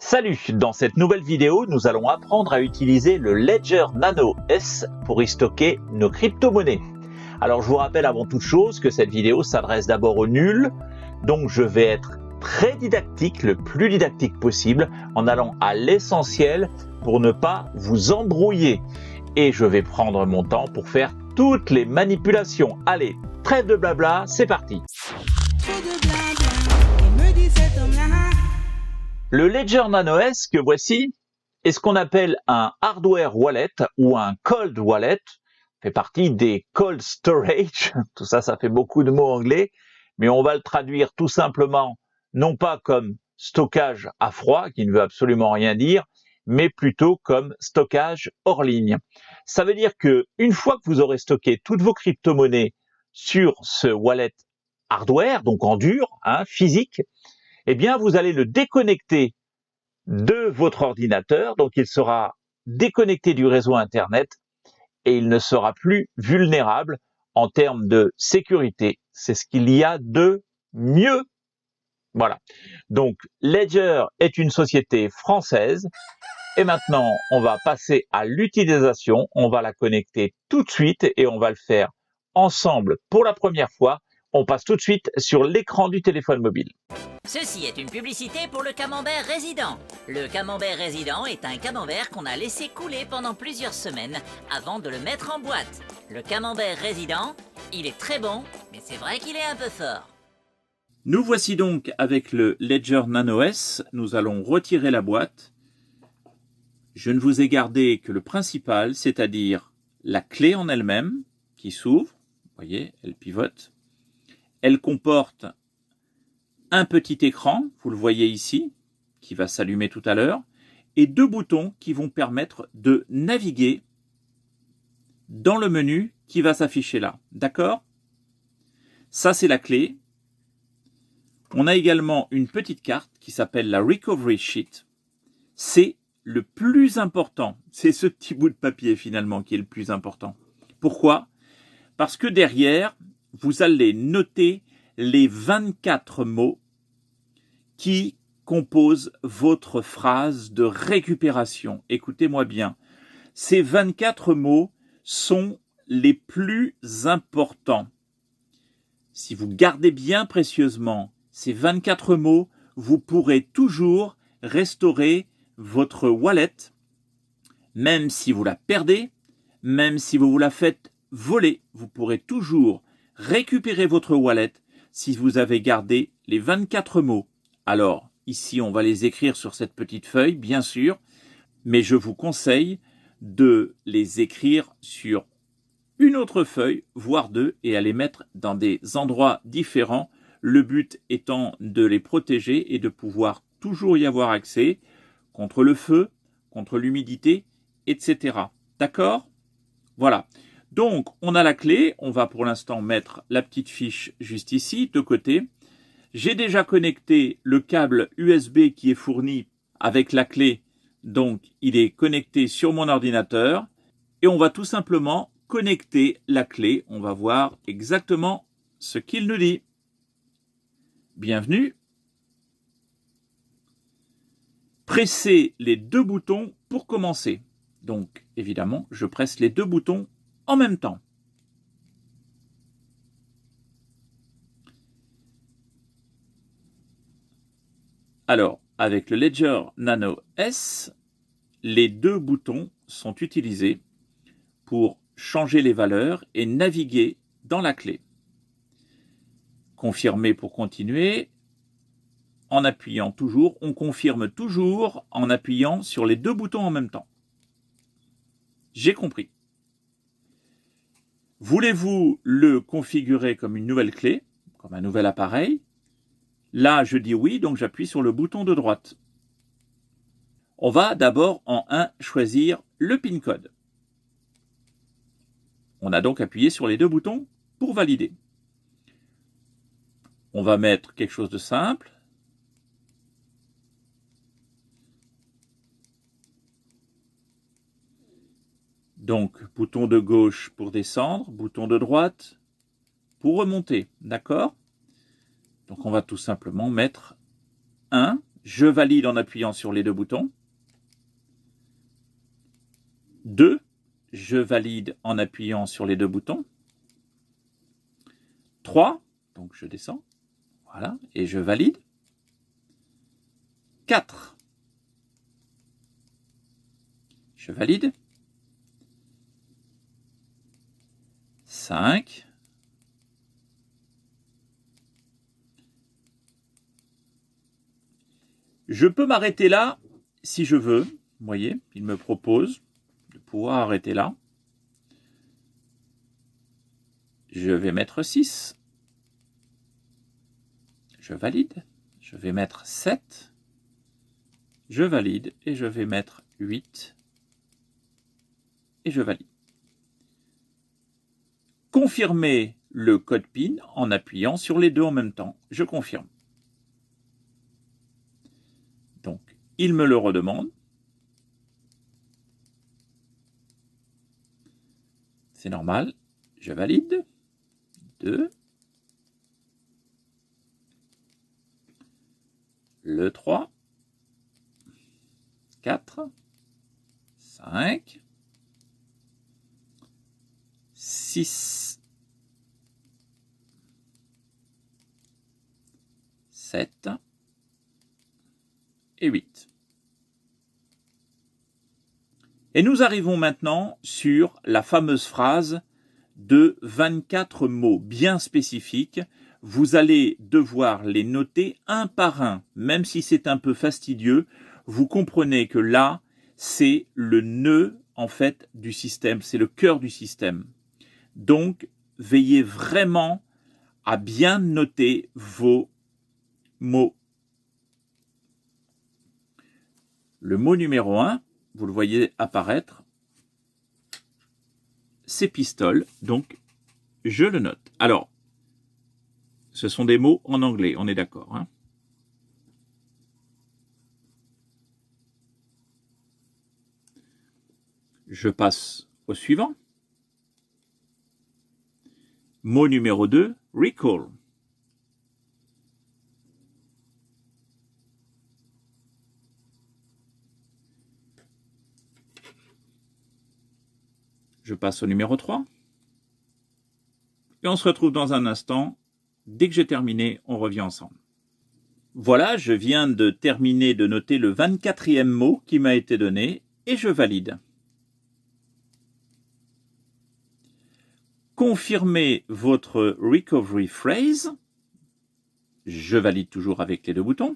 Salut! Dans cette nouvelle vidéo, nous allons apprendre à utiliser le Ledger Nano S pour y stocker nos crypto-monnaies. Alors je vous rappelle avant toute chose que cette vidéo s'adresse d'abord aux nuls, donc je vais être très didactique, le plus didactique possible, en allant à l'essentiel pour ne pas vous embrouiller. Et je vais prendre mon temps pour faire toutes les manipulations. Allez, trêve de blabla, c'est parti! Le Ledger Nano S que voici est ce qu'on appelle un hardware wallet ou un cold wallet, fait partie des cold storage, tout ça, ça fait beaucoup de mots anglais, mais on va le traduire tout simplement, non pas comme stockage à froid, qui ne veut absolument rien dire, mais plutôt comme stockage hors ligne. Ça veut dire que une fois que vous aurez stocké toutes vos crypto-monnaies sur ce wallet hardware, donc en dur, physique, eh bien, vous allez le déconnecter de votre ordinateur, donc il sera déconnecté du réseau Internet et il ne sera plus vulnérable en termes de sécurité. C'est ce qu'il y a de mieux. Voilà. Donc, Ledger est une société française et maintenant, on va passer à l'utilisation. On va la connecter tout de suite et on va le faire ensemble pour la première fois. On passe tout de suite sur l'écran du téléphone mobile. Ceci est une publicité pour le camembert résident. Le camembert résident est un camembert qu'on a laissé couler pendant plusieurs semaines avant de le mettre en boîte. Le camembert résident, il est très bon, mais c'est vrai qu'il est un peu fort. Nous voici donc avec le Ledger Nano S. Nous allons retirer la boîte. Je ne vous ai gardé que le principal, c'est-à-dire la clé en elle-même qui s'ouvre. Vous voyez, elle pivote. Elle comporte un petit écran, vous le voyez ici, qui va s'allumer tout à l'heure, et deux boutons qui vont permettre de naviguer dans le menu qui va s'afficher là. D'accord? Ça, c'est la clé. On a également une petite carte qui s'appelle la Recovery Sheet. C'est le plus important. C'est ce petit bout de papier finalement qui est le plus important. Pourquoi? Parce que derrière, vous allez noter les 24 mots qui composent votre phrase de récupération. Écoutez-moi bien. Ces 24 mots sont les plus importants. Si vous gardez bien précieusement ces 24 mots, vous pourrez toujours restaurer votre wallet, même si vous la perdez, même si vous la faites voler, vous pourrez toujours récupérer votre wallet si vous avez gardé les 24 mots. Alors, ici, on va les écrire sur cette petite feuille, bien sûr, mais je vous conseille de les écrire sur une autre feuille, voire deux, et à les mettre dans des endroits différents. Le but étant de les protéger et de pouvoir toujours y avoir accès contre le feu, contre l'humidité, etc. D'accord? Voilà. Donc, on a la clé. On va pour l'instant mettre la petite fiche juste ici, de côté. J'ai déjà connecté le câble USB qui est fourni avec la clé. Donc, il est connecté sur mon ordinateur. Et on va tout simplement connecter la clé. On va voir exactement ce qu'il nous dit. Bienvenue. Pressez les deux boutons pour commencer. Donc, évidemment, je presse les deux boutons en même temps. Alors, avec le Ledger Nano S, les deux boutons sont utilisés pour changer les valeurs et naviguer dans la clé. Confirmer pour continuer. En appuyant toujours, on confirme toujours en appuyant sur les deux boutons en même temps. J'ai compris. Voulez-vous le configurer comme une nouvelle clé, comme un nouvel appareil? Là, je dis oui, donc j'appuie sur le bouton de droite. On va d'abord en 1 choisir le PIN code. On a donc appuyé sur les deux boutons pour valider. On va mettre quelque chose de simple. Donc, bouton de gauche pour descendre, bouton de droite pour remonter, d'accord? Donc, on va tout simplement mettre 1 Je valide en appuyant sur les deux boutons. 2. Je valide en appuyant sur les deux boutons. 3. Donc je descends. Voilà. Et je valide. 4. Je valide. 5. Je peux m'arrêter là si je veux. Vous voyez, il me propose de pouvoir arrêter là. Je vais mettre 6. Je valide. Je vais mettre 7. Je valide et je vais mettre 8. Et je valide. Confirmer le code PIN en appuyant sur les deux en même temps. Je confirme. Donc, il me le redemande. C'est normal. Je valide. 2. Le 3. 4. 5. 6. 7. Et 8. Et nous arrivons maintenant sur la fameuse phrase de 24 mots bien spécifiques. Vous allez devoir les noter un par un, même si c'est un peu fastidieux. Vous comprenez que là, c'est le nœud en fait du système, c'est le cœur du système. Donc, veillez vraiment à bien noter vos mots. Le mot numéro 1, vous le voyez apparaître, c'est pistole, donc je le note. Alors, ce sont des mots en anglais, on est d'accord, hein? Je passe au suivant. Mot numéro 2, recall. Je passe au numéro 3. Et on se retrouve dans un instant. Dès que j'ai terminé, on revient ensemble. Voilà, je viens de terminer de noter le 24e mot qui m'a été donné et je valide. Confirmez votre recovery phrase. Je valide toujours avec les deux boutons.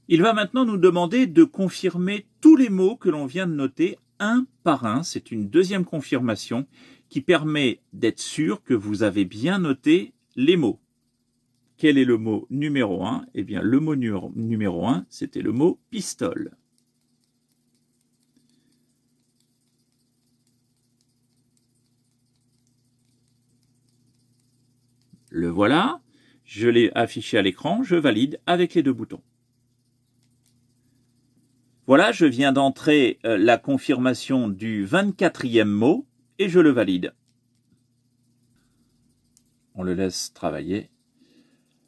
Il va maintenant nous demander de confirmer tous les mots que l'on vient de noter un par un. C'est une deuxième confirmation qui permet d'être sûr que vous avez bien noté les mots. Quel est le mot numéro 1? Eh bien, le mot numéro 1, c'était le mot pistole. Le voilà, je l'ai affiché à l'écran, je valide avec les deux boutons. Voilà, je viens d'entrer la confirmation du 24e mot et je le valide. On le laisse travailler.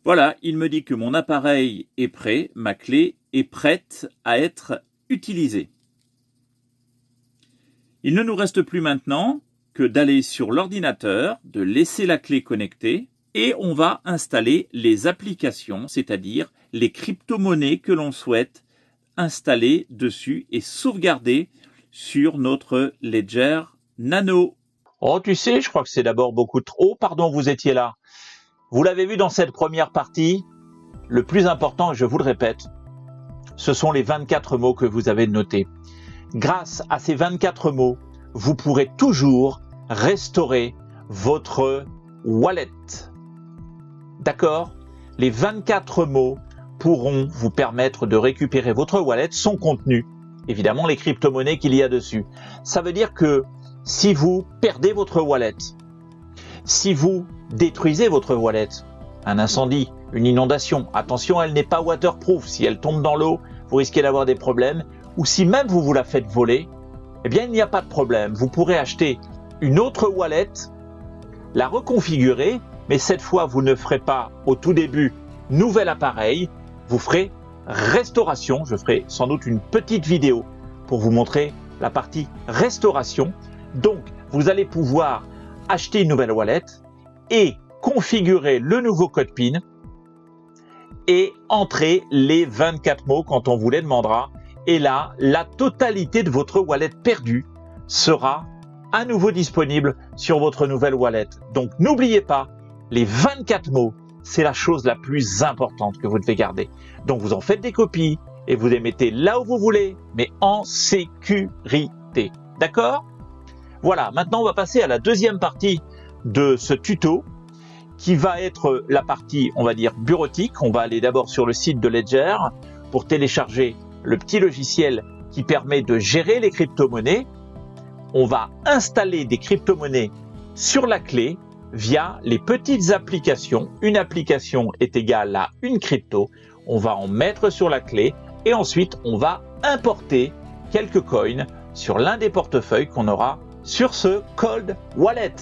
Voilà, il me dit que mon appareil est prêt, ma clé est prête à être utilisée. Il ne nous reste plus maintenant que d'aller sur l'ordinateur, de laisser la clé connectée et on va installer les applications, c'est-à-dire les crypto-monnaies que l'on souhaite installer dessus et sauvegarder sur notre Ledger Nano. Oh, tu sais, je crois que c'est d'abord beaucoup trop... Oh, pardon, vous étiez là. Vous l'avez vu dans cette première partie, le plus important, je vous le répète, ce sont les 24 mots que vous avez notés. Grâce à ces 24 mots, vous pourrez toujours restaurer votre wallet. D'accord? Les 24 mots pourront vous permettre de récupérer votre wallet, son contenu, évidemment les crypto-monnaies qu'il y a dessus. Ça veut dire que si vous perdez votre wallet, si vous détruisez votre wallet, un incendie, une inondation, attention, elle n'est pas waterproof, si elle tombe dans l'eau, vous risquez d'avoir des problèmes, ou si même vous vous la faites voler, eh bien il n'y a pas de problème, vous pourrez acheter une autre wallet, la reconfigurer, mais cette fois vous ne ferez pas au tout début nouvel appareil, vous ferez restauration. Je ferai sans doute une petite vidéo pour vous montrer la partie restauration. Donc, vous allez pouvoir acheter une nouvelle wallet et configurer le nouveau code PIN et entrer les 24 mots quand on vous les demandera. Et là, la totalité de votre wallet perdue sera à nouveau disponible sur votre nouvelle wallet. Donc, n'oubliez pas, les 24 mots, c'est la chose la plus importante que vous devez garder. Donc, vous en faites des copies et vous les mettez là où vous voulez, mais en sécurité. D'accord ? Voilà, maintenant on va passer à la deuxième partie de ce tuto qui va être la partie, on va dire, bureautique. On va aller d'abord sur le site de Ledger pour télécharger le petit logiciel qui permet de gérer les crypto-monnaies. On va installer des crypto-monnaies sur la clé via les petites applications. Une application est égale à une crypto. On va en mettre sur la clé et ensuite on va importer quelques coins sur l'un des portefeuilles qu'on aura sur ce Cold Wallet.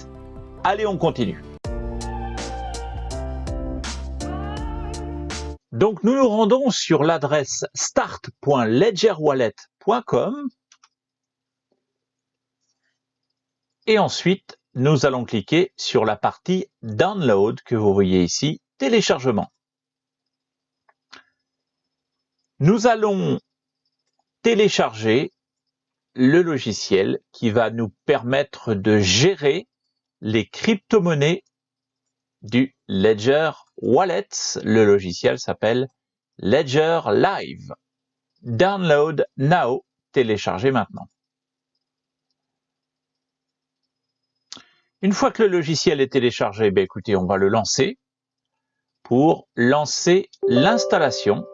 Allez, on continue. Donc, nous nous rendons sur l'adresse start.ledgerwallet.com et ensuite, nous allons cliquer sur la partie Download que vous voyez ici, téléchargement. Nous allons télécharger le logiciel qui va nous permettre de gérer les crypto-monnaies du Ledger Wallet. Le logiciel s'appelle Ledger Live. Download now, télécharger maintenant. Une fois que le logiciel est téléchargé, écoutez, on va le lancer. Pour lancer l'installation,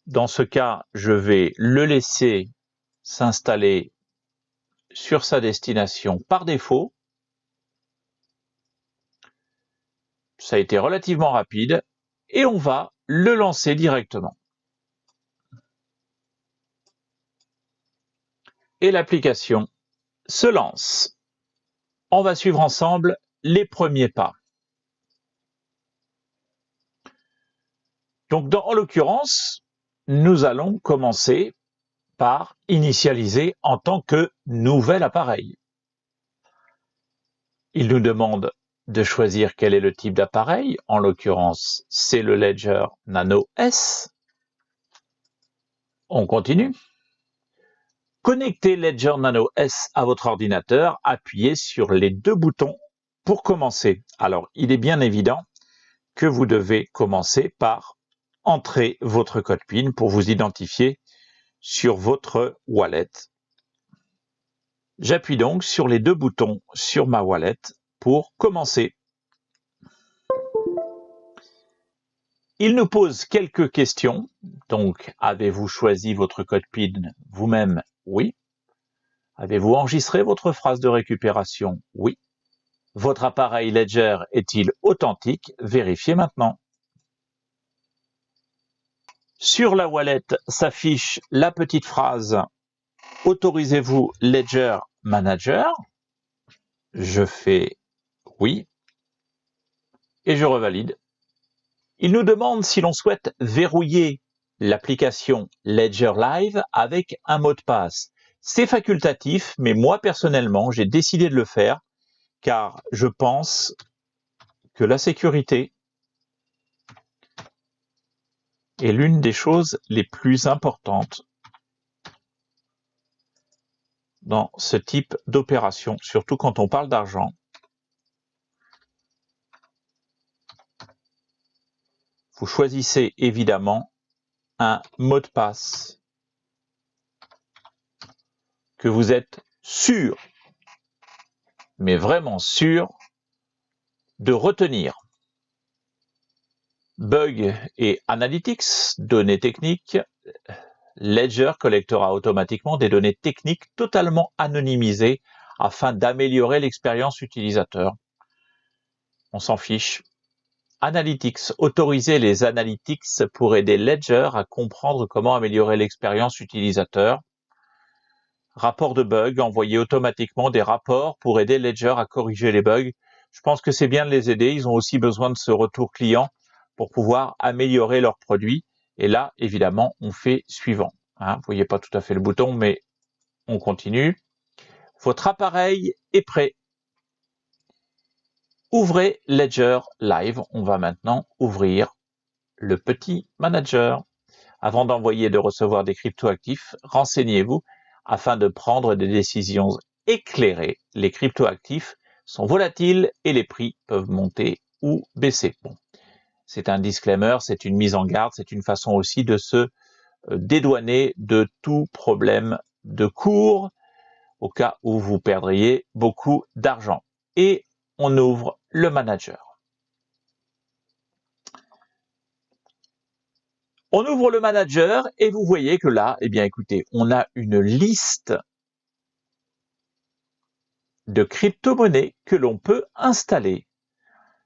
dans ce cas, je vais le laisser s'installer sur sa destination par défaut. Ça a été relativement rapide et on va le lancer directement. Et l'application se lance. On va suivre ensemble les premiers pas. Donc, en l'occurrence, nous allons commencer par initialiser en tant que nouvel appareil. Il nous demande de choisir quel est le type d'appareil. En l'occurrence, c'est le Ledger Nano S. On continue. Connectez Ledger Nano S à votre ordinateur, appuyez sur les deux boutons pour commencer. Alors, il est bien évident que vous devez commencer par entrer votre code PIN pour vous identifier sur votre wallet. J'appuie donc sur les deux boutons sur ma wallet pour commencer. Il nous pose quelques questions. Donc, avez-vous choisi votre code PIN vous-même? Oui. Avez-vous enregistré votre phrase de récupération? Oui. Votre appareil Ledger est-il authentique? Vérifiez maintenant. Sur la wallet s'affiche la petite phrase « Autorisez-vous Ledger Manager ?» Je fais « Oui » et je revalide. Il nous demande si l'on souhaite verrouiller l'application Ledger Live avec un mot de passe. C'est facultatif, mais moi personnellement, j'ai décidé de le faire car je pense que la sécurité est l'une des choses les plus importantes dans ce type d'opération, surtout quand on parle d'argent. Vous choisissez évidemment un mot de passe que vous êtes sûr, mais vraiment sûr, de retenir. Bug et Analytics, données techniques. Ledger collectera automatiquement des données techniques totalement anonymisées afin d'améliorer l'expérience utilisateur. On s'en fiche. Analytics, autoriser les Analytics pour aider Ledger à comprendre comment améliorer l'expérience utilisateur. Rapport de bugs, envoyer automatiquement des rapports pour aider Ledger à corriger les bugs. Je pense que c'est bien de les aider, ils ont aussi besoin de ce retour client pour pouvoir améliorer leurs produits Et là, évidemment, on fait suivant. Hein, vous voyez pas tout à fait le bouton, mais on continue. Votre appareil est prêt. Ouvrez Ledger Live. On va maintenant ouvrir le petit manager. Avant d'envoyer et de recevoir des cryptoactifs, renseignez-vous afin de prendre des décisions éclairées. Les cryptoactifs sont volatiles et les prix peuvent monter ou baisser. Bon, c'est un disclaimer, c'est une mise en garde, c'est une façon aussi de se dédouaner de tout problème de cours au cas où vous perdriez beaucoup d'argent. Et on ouvre le manager. On ouvre le manager et vous voyez que là, eh bien écoutez, on a une liste de crypto-monnaies que l'on peut installer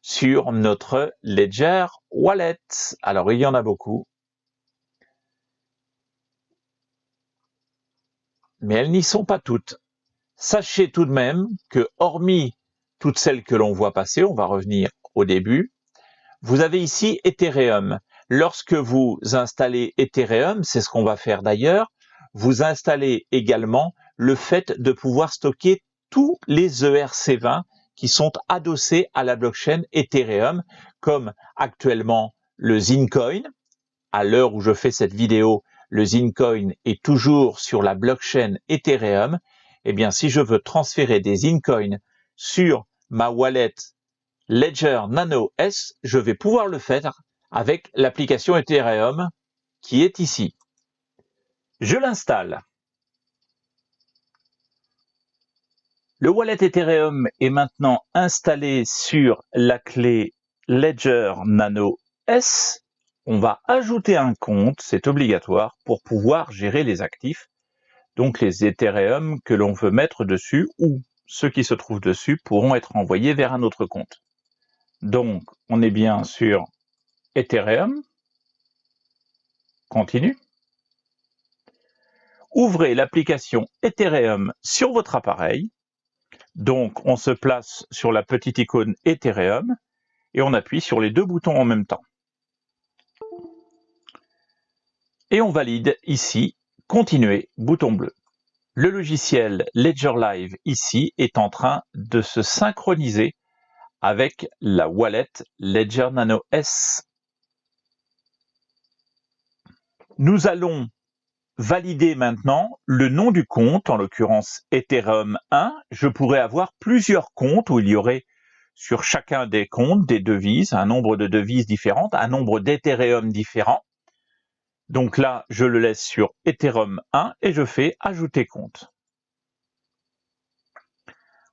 sur notre Ledger Wallet. Alors il y en a beaucoup, mais elles n'y sont pas toutes. Sachez tout de même que hormis toutes celles que l'on voit passer, on va revenir au début, vous avez ici Ethereum. Lorsque vous installez Ethereum, c'est ce qu'on va faire d'ailleurs, vous installez également le fait de pouvoir stocker tous les ERC20 qui sont adossés à la blockchain Ethereum, comme actuellement le Zincoin. À l'heure où je fais cette vidéo, le Zincoin est toujours sur la blockchain Ethereum. Eh bien, si je veux transférer des Zincoin sur ma wallet Ledger Nano S, je vais pouvoir le faire avec l'application Ethereum qui est ici. Je l'installe. Le wallet Ethereum est maintenant installé sur la clé Ledger Nano S. On va ajouter un compte, c'est obligatoire, pour pouvoir gérer les actifs, donc les Ethereum que l'on veut mettre dessus ou ceux qui se trouvent dessus pourront être envoyés vers un autre compte. Donc, on est bien sur Ethereum, continue. Ouvrez l'application Ethereum sur votre appareil. Donc, on se place sur la petite icône Ethereum et on appuie sur les deux boutons en même temps. Et on valide ici, continuer, bouton bleu. Le logiciel Ledger Live ici est en train de se synchroniser avec la wallet Ledger Nano S. Nous allons valider maintenant le nom du compte, en l'occurrence Ethereum 1. Je pourrais avoir plusieurs comptes où il y aurait sur chacun des comptes des devises, un nombre de devises différentes, un nombre d'Ethereum différents. Donc là, je le laisse sur Ethereum 1 et je fais ajouter compte.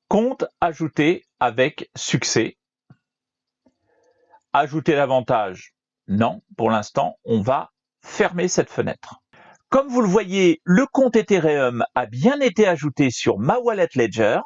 Compte ajouté avec succès. Ajouter davantage? Non, pour l'instant, on va fermer cette fenêtre. Comme vous le voyez, le compte Ethereum a bien été ajouté sur ma wallet Ledger.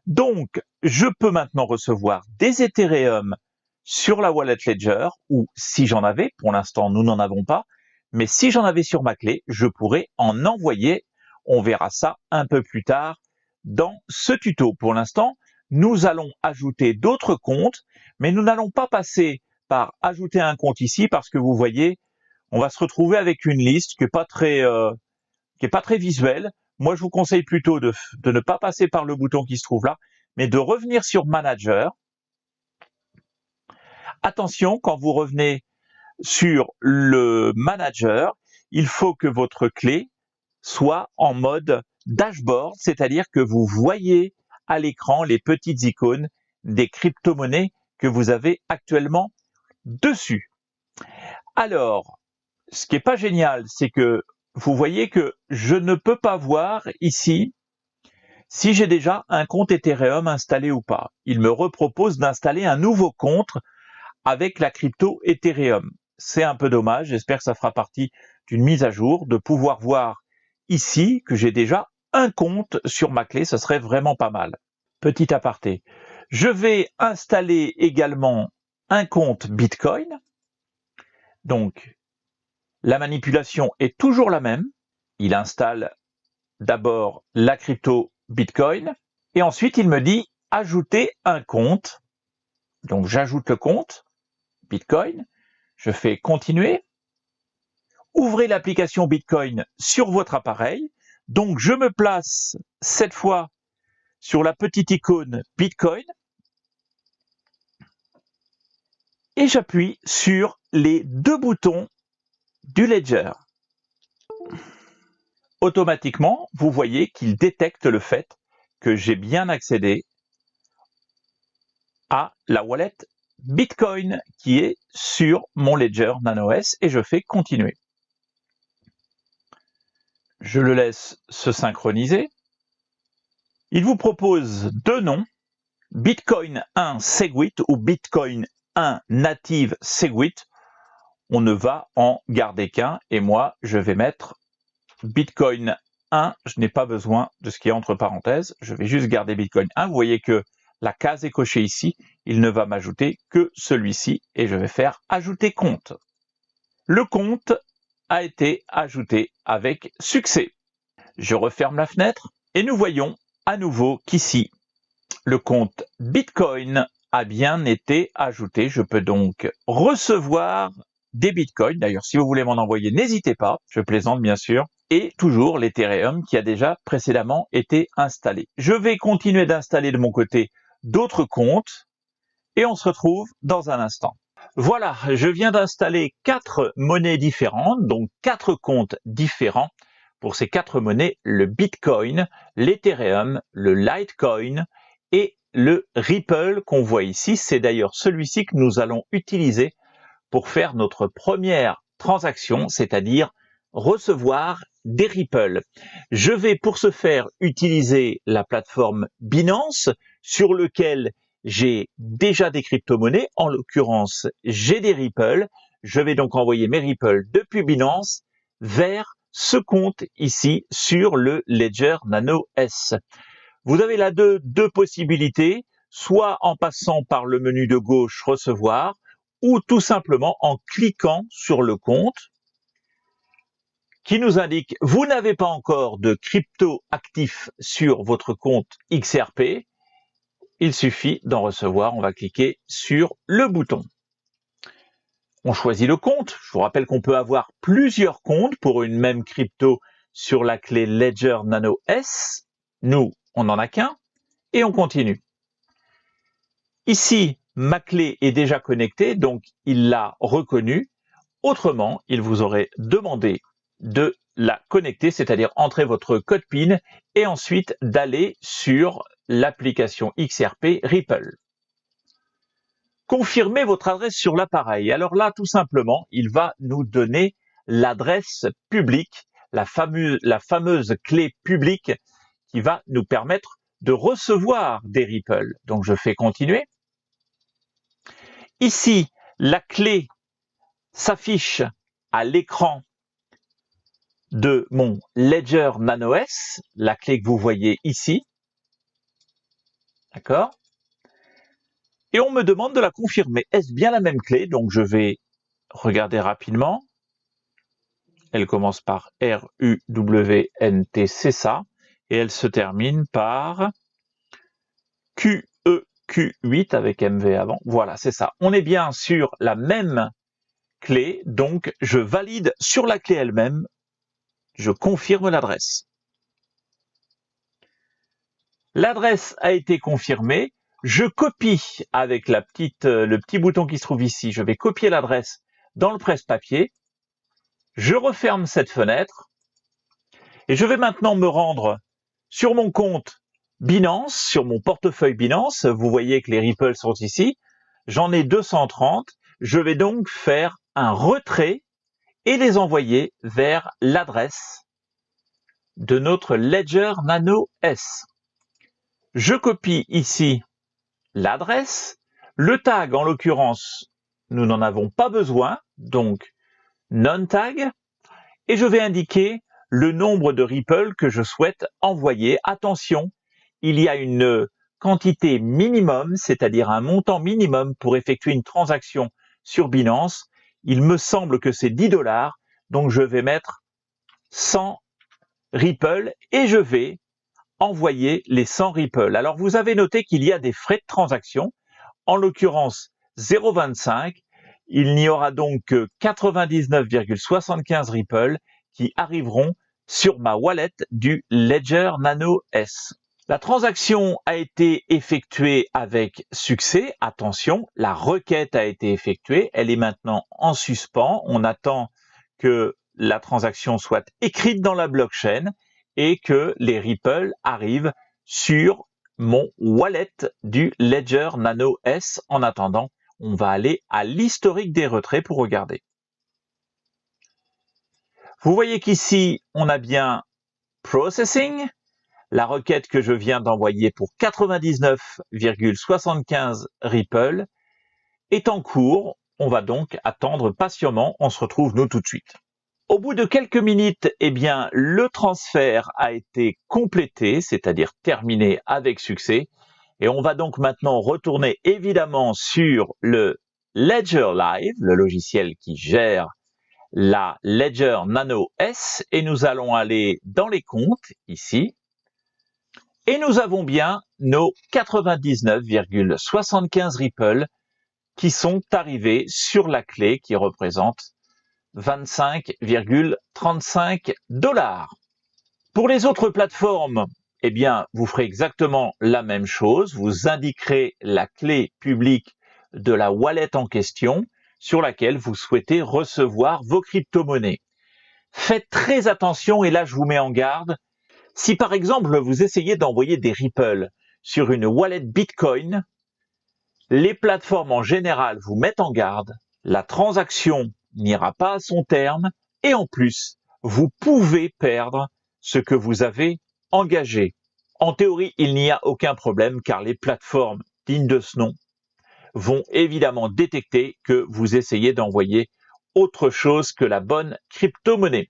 Donc, je peux maintenant recevoir des Ethereum sur la wallet Ledger, ou si j'en avais, pour l'instant nous n'en avons pas, mais si j'en avais sur ma clé, je pourrais en envoyer. On verra ça un peu plus tard dans ce tuto. Pour l'instant, nous allons ajouter d'autres comptes, mais nous n'allons pas passer par ajouter un compte ici parce que vous voyez, on va se retrouver avec une liste qui est pas très visuelle. Moi, je vous conseille plutôt de ne pas passer par le bouton qui se trouve là, mais de revenir sur Manager. Attention, quand vous revenez sur le Manager, il faut que votre clé soit en mode dashboard, c'est-à-dire que vous voyez à l'écran les petites icônes des crypto-monnaies que vous avez actuellement dessus. Alors, ce qui n'est pas génial, c'est que vous voyez que je ne peux pas voir ici si j'ai déjà un compte Ethereum installé ou pas. Il me repropose d'installer un nouveau compte avec la crypto Ethereum. C'est un peu dommage, j'espère que ça fera partie d'une mise à jour, de pouvoir voir ici que j'ai déjà un compte sur ma clé, ce serait vraiment pas mal. Petit aparté, je vais installer également un compte Bitcoin. Donc, la manipulation est toujours la même. Il installe d'abord la crypto Bitcoin et ensuite il me dit ajouter un compte. Donc j'ajoute le compte Bitcoin, je fais continuer. Ouvrez l'application Bitcoin sur votre appareil. Donc, je me place cette fois sur la petite icône Bitcoin et j'appuie sur les deux boutons du Ledger. Automatiquement, vous voyez qu'il détecte le fait que j'ai bien accédé à la wallet Bitcoin qui est sur mon Ledger NanoS et je fais continuer. Je le laisse se synchroniser. Il vous propose deux noms, Bitcoin 1 Segwit ou Bitcoin 1 Native Segwit. On ne va en garder qu'un et moi je vais mettre Bitcoin 1. Je n'ai pas besoin de ce qui est entre parenthèses. Je vais juste garder Bitcoin 1. Vous voyez que la case est cochée ici. Il ne va m'ajouter que celui-ci et je vais faire ajouter compte. Le compte a été ajouté avec succès. Je referme la fenêtre et nous voyons à nouveau qu'ici, le compte Bitcoin a bien été ajouté. Je peux donc recevoir des Bitcoins. D'ailleurs, si vous voulez m'en envoyer, n'hésitez pas. Je plaisante bien sûr. Et toujours l'Ethereum qui a déjà précédemment été installé. Je vais continuer d'installer de mon côté d'autres comptes et on se retrouve dans un instant. Voilà, je viens d'installer 4 monnaies différentes, donc 4 comptes différents. Pour ces 4 monnaies, le Bitcoin, l'Ethereum, le Litecoin et le Ripple qu'on voit ici. C'est d'ailleurs celui-ci que nous allons utiliser pour faire notre première transaction, c'est-à-dire recevoir des Ripple. Je vais pour ce faire utiliser la plateforme Binance sur lequel j'ai déjà des crypto-monnaies. En l'occurrence, j'ai des Ripple. Je vais donc envoyer mes Ripple depuis Binance vers ce compte ici sur le Ledger Nano S. Vous avez là deux possibilités, soit en passant par le menu de gauche recevoir ou tout simplement en cliquant sur le compte qui nous indique vous n'avez pas encore de crypto actif sur votre compte XRP. Il suffit d'en recevoir, on va cliquer sur le bouton. On choisit le compte. Je vous rappelle qu'on peut avoir plusieurs comptes pour une même crypto sur la clé Ledger Nano S. Nous, on n'en a qu'un et on continue. Ici, ma clé est déjà connectée, donc il l'a reconnue. Autrement, il vous aurait demandé de la connecter, c'est-à-dire entrer votre code PIN et ensuite d'aller sur l'application XRP Ripple. Confirmez votre adresse sur l'appareil. Alors là, tout simplement, il va nous donner l'adresse publique, la fameuse clé publique qui va nous permettre de recevoir des Ripple. Donc, je fais continuer. Ici, la clé s'affiche à l'écran de mon Ledger Nano S, la clé que vous voyez ici. D'accord ? Et on me demande de la confirmer. Est-ce bien la même clé? Donc je vais regarder rapidement. Elle commence par RUWNT, c'est ça. Et elle se termine par QEQ8 avec MV avant. Voilà, c'est ça. On est bien sur la même clé. Donc je valide sur la clé elle-même. Je confirme l'adresse. L'adresse a été confirmée. Je copie avec le petit bouton qui se trouve ici. Je vais copier l'adresse dans le presse-papier. Je referme cette fenêtre. Et je vais maintenant me rendre sur mon compte Binance, sur mon portefeuille Binance. Vous voyez que les Ripple sont ici. J'en ai 230. Je vais donc faire un retrait et les envoyer vers l'adresse de notre Ledger Nano S. Je copie ici l'adresse, le tag en l'occurrence, nous n'en avons pas besoin, donc non-tag, et je vais indiquer le nombre de Ripple que je souhaite envoyer. Attention, il y a une quantité minimum, c'est-à-dire un montant minimum pour effectuer une transaction sur Binance. Il me semble que c'est 10 $, donc je vais mettre 100 Ripple et je vais envoyer les 100 Ripple. Alors vous avez noté qu'il y a des frais de transaction, en l'occurrence 0,25. Il n'y aura donc que 99,75 Ripple qui arriveront sur ma wallet du Ledger Nano S. La transaction a été effectuée avec succès. Attention, la requête a été effectuée. Elle est maintenant en suspens. On attend que la transaction soit écrite dans la blockchain et que les Ripple arrivent sur mon wallet du Ledger Nano S. En attendant, on va aller à l'historique des retraits pour regarder. Vous voyez qu'ici, on a bien Processing. La requête que je viens d'envoyer pour 99,75 Ripple est en cours. On va donc attendre patiemment. On se retrouve nous tout de suite. Au bout de quelques minutes, eh bien, le transfert a été complété, c'est-à-dire terminé avec succès. Et on va donc maintenant retourner évidemment sur le Ledger Live, le logiciel qui gère la Ledger Nano S, et nous allons aller dans les comptes ici. Et nous avons bien nos 99,75 Ripple qui sont arrivés sur la clé qui représente 25,35 $. Pour les autres plateformes, eh bien, vous ferez exactement la même chose. Vous indiquerez la clé publique de la wallet en question sur laquelle vous souhaitez recevoir vos crypto-monnaies. Faites très attention, et là je vous mets en garde. Si par exemple vous essayez d'envoyer des Ripple sur une wallet Bitcoin, les plateformes en général vous mettent en garde, la transaction n'ira pas à son terme et en plus, vous pouvez perdre ce que vous avez engagé. En théorie, il n'y a aucun problème car les plateformes dignes de ce nom vont évidemment détecter que vous essayez d'envoyer autre chose que la bonne crypto-monnaie.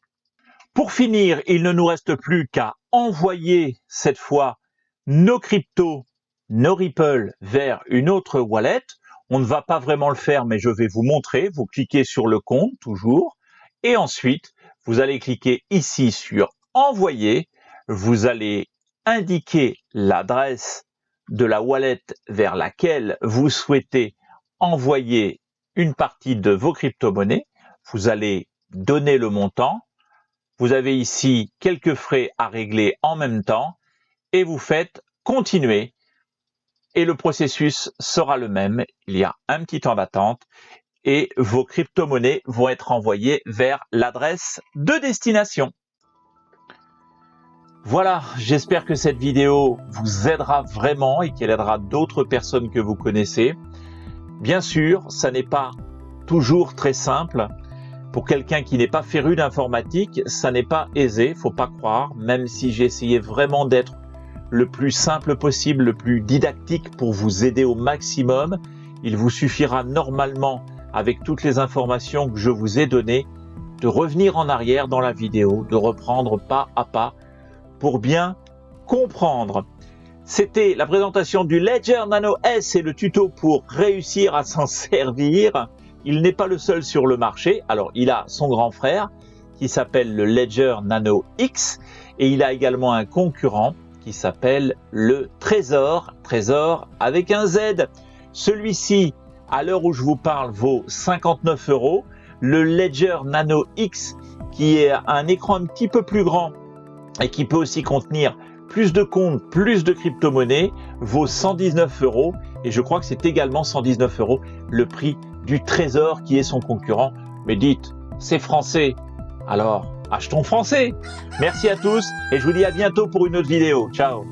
Pour finir, il ne nous reste plus qu'à envoyer cette fois nos cryptos, nos Ripple vers une autre wallet. On ne va pas vraiment le faire, mais je vais vous montrer. Vous cliquez sur le compte, toujours, et ensuite, vous allez cliquer ici sur Envoyer. Vous allez indiquer l'adresse de la wallet vers laquelle vous souhaitez envoyer une partie de vos crypto-monnaies. Vous allez donner le montant. Vous avez ici quelques frais à régler en même temps et vous faites continuer et le processus sera le même. Il y a un petit temps d'attente et vos crypto-monnaies vont être envoyées vers l'adresse de destination. Voilà, j'espère que cette vidéo vous aidera vraiment et qu'elle aidera d'autres personnes que vous connaissez. Bien sûr, ça n'est pas toujours très simple. Pour quelqu'un qui n'est pas féru d'informatique, ça n'est pas aisé, faut pas croire, même si j'ai essayé vraiment d'être le plus simple possible, le plus didactique pour vous aider au maximum. Il vous suffira normalement, avec toutes les informations que je vous ai données, de revenir en arrière dans la vidéo, de reprendre pas à pas pour bien comprendre. C'était la présentation du Ledger Nano S et le tuto pour réussir à s'en servir. Il n'est pas le seul sur le marché. Alors, il a son grand frère qui s'appelle le Ledger Nano X et il a également un concurrent qui s'appelle le Trésor, Trésor avec un Z. Celui-ci, à l'heure où je vous parle, vaut 59 €. Le Ledger Nano X, qui est un écran un petit peu plus grand et qui peut aussi contenir plus de comptes, plus de crypto-monnaies, vaut 119 €. Et je crois que c'est également 119 € le prix du Trésor qui est son concurrent. Mais dites, c'est français, alors achetons français. Merci à tous et je vous dis à bientôt pour une autre vidéo. Ciao.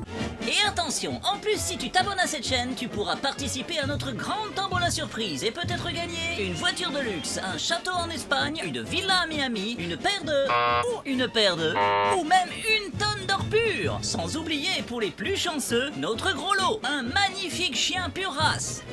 Et attention, en plus si tu t'abonnes à cette chaîne, tu pourras participer à notre grande tombola surprise et peut-être gagner une voiture de luxe, un château en Espagne, une villa à Miami, une paire de, ou même une tonne d'or pur. Sans oublier pour les plus chanceux, notre gros lot, un magnifique chien pure race.